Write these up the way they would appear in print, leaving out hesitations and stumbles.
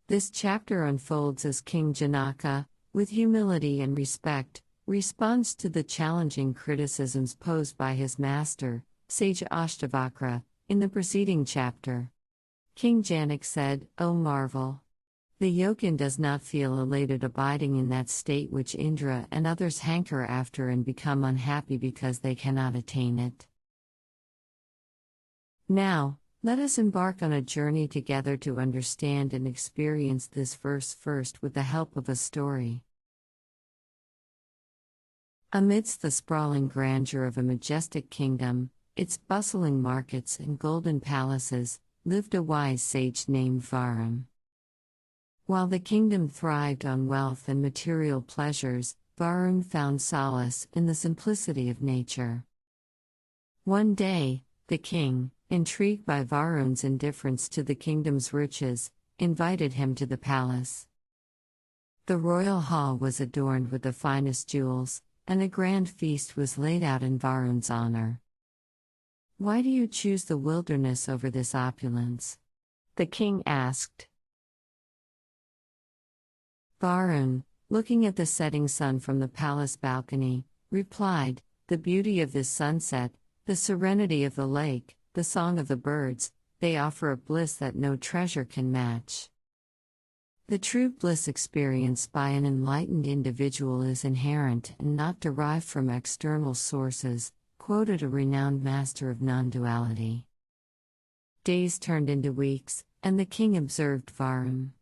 This chapter unfolds as King Janaka, with humility and respect, responds to the challenging criticisms posed by his master, sage Ashtavakra, in the preceding chapter. King Janak said, "O marvel! The yogin does not feel elated abiding in that state which Indra and others hanker after and become unhappy because they cannot attain it." Now, let us embark on a journey together to understand and experience this verse first with the help of a story. Amidst the sprawling grandeur of a majestic kingdom, its bustling markets and golden palaces, lived a wise sage named Varun. While the kingdom thrived on wealth and material pleasures, Varun found solace in the simplicity of nature. One day, the king, intrigued by Varun's indifference to the kingdom's riches, invited him to the palace. The royal hall was adorned with the finest jewels, and a grand feast was laid out in Varun's honor. "Why do you choose the wilderness over this opulence?" the king asked. Varun, looking at the setting sun from the palace balcony, replied, "The beauty of this sunset, the serenity of the lake, the song of the birds, they offer a bliss that no treasure can match." The true bliss experienced by an enlightened individual is inherent and not derived from external sources, quoted a renowned master of non-duality. Days turned into weeks, and the king observed Varun.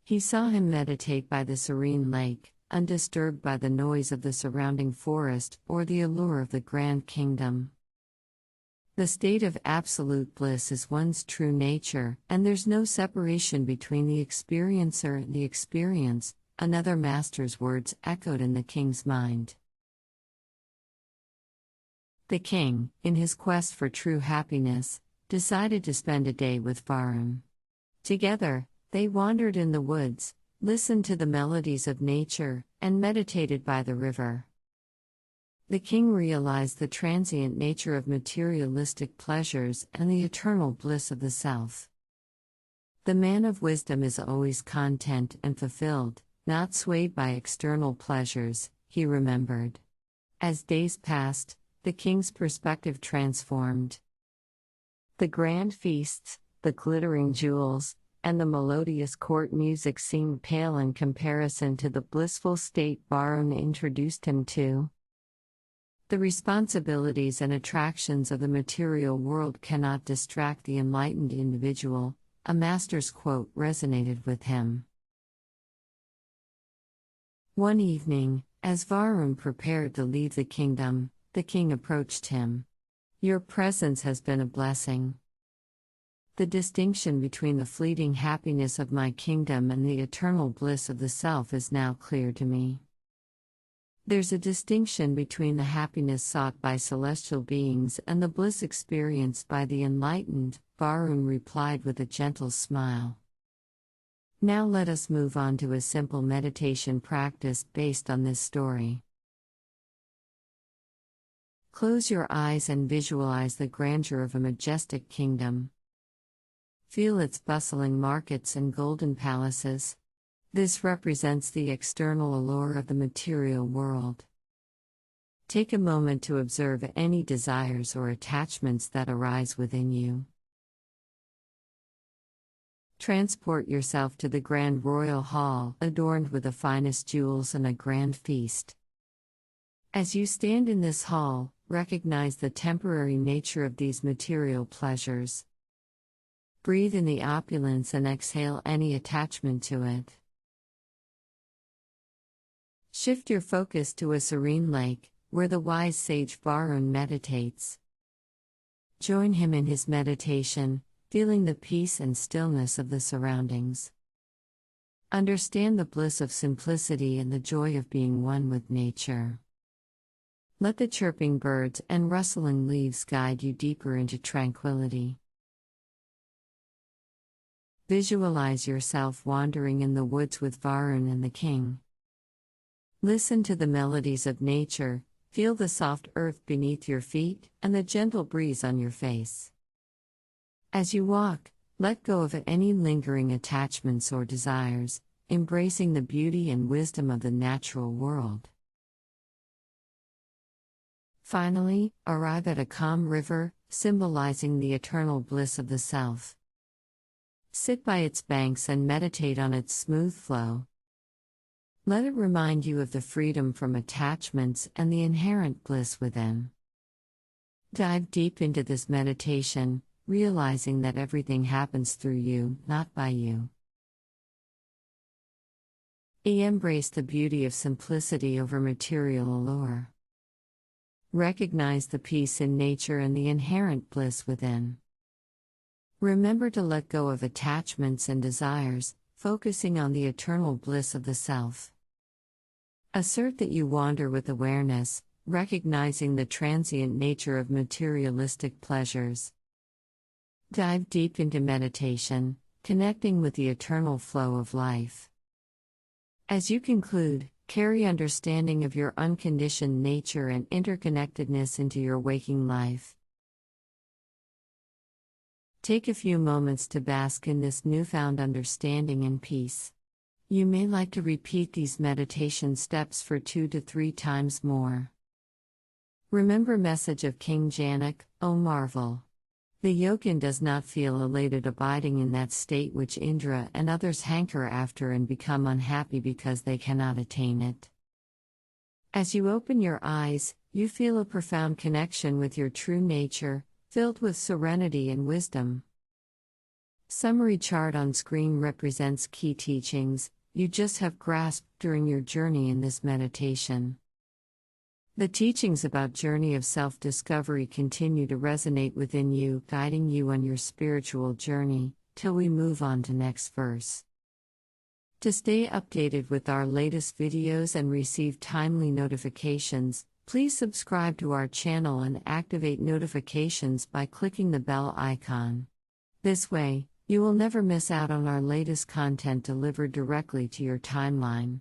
He saw him meditate by the serene lake, undisturbed by the noise of the surrounding forest or the allure of the grand kingdom. The state of absolute bliss is one's true nature, and there's no separation between the experiencer and the experience, another master's words echoed in the king's mind. The king, in his quest for true happiness, decided to spend a day with Varun. Together, they wandered in the woods, listened to the melodies of nature, and meditated by the river. The king realized the transient nature of materialistic pleasures and the eternal bliss of the self. The man of wisdom is always content and fulfilled, not swayed by external pleasures, he remembered. As days passed, the king's perspective transformed. The grand feasts, the glittering jewels, and the melodious court music seemed pale in comparison to the blissful state Varun introduced him to. The responsibilities and attractions of the material world cannot distract the enlightened individual, a master's quote resonated with him. One evening, as Varun prepared to leave the kingdom, the king approached him. "Your presence has been a blessing. The distinction between the fleeting happiness of my kingdom and the eternal bliss of the self is now clear to me. There's a distinction between the happiness sought by celestial beings and the bliss experienced by the enlightened," Varun replied with a gentle smile. Now let us move on to a simple meditation practice based on this story. Close your eyes and visualize the grandeur of a majestic kingdom. Feel its bustling markets and golden palaces. This represents the external allure of the material world. Take a moment to observe any desires or attachments that arise within you. Transport yourself to the grand royal hall, adorned with the finest jewels and a grand feast. As you stand in this hall, recognize the temporary nature of these material pleasures. Breathe in the opulence and exhale any attachment to it. Shift your focus to a serene lake, where the wise sage Varun meditates. Join him in his meditation, feeling the peace and stillness of the surroundings. Understand the bliss of simplicity and the joy of being one with nature. Let the chirping birds and rustling leaves guide you deeper into tranquility. Visualize yourself wandering in the woods with Varun and the king. Listen to the melodies of nature, feel the soft earth beneath your feet and the gentle breeze on your face. As you walk, Let go of any lingering attachments or desires, embracing the beauty and wisdom of the natural world. Finally, arrive at a calm river, symbolizing the eternal bliss of the self. Sit by its banks and meditate on its smooth flow. Let it remind you of the freedom from attachments and the inherent bliss within. Dive deep into this meditation, realizing that everything happens through you, not by you. Embrace the beauty of simplicity over material allure. Recognize the peace in nature and the inherent bliss within. Remember to let go of attachments and desires, focusing on the eternal bliss of the self. Assert that you wander with awareness, recognizing the transient nature of materialistic pleasures. Dive deep into meditation, connecting with the eternal flow of life. As you conclude, carry understanding of your unconditioned nature and interconnectedness into your waking life. Take a few moments to bask in this newfound understanding and peace. You may like to repeat these meditation steps for 2 to 3 times more. Remember message of King Janak, O marvel! The yogin does not feel elated abiding in that state which Indra and others hanker after and become unhappy because they cannot attain it. As you open your eyes, you feel a profound connection with your true nature, filled with serenity and wisdom. Summary chart on screen represents key teachings you just have grasped during your journey in this meditation. The teachings about journey of self-discovery continue to resonate within you, guiding you on your spiritual journey, till we move on to next verse. To stay updated with our latest videos and receive timely notifications, please subscribe to our channel and activate notifications by clicking the bell icon. This way, you will never miss out on our latest content delivered directly to your timeline.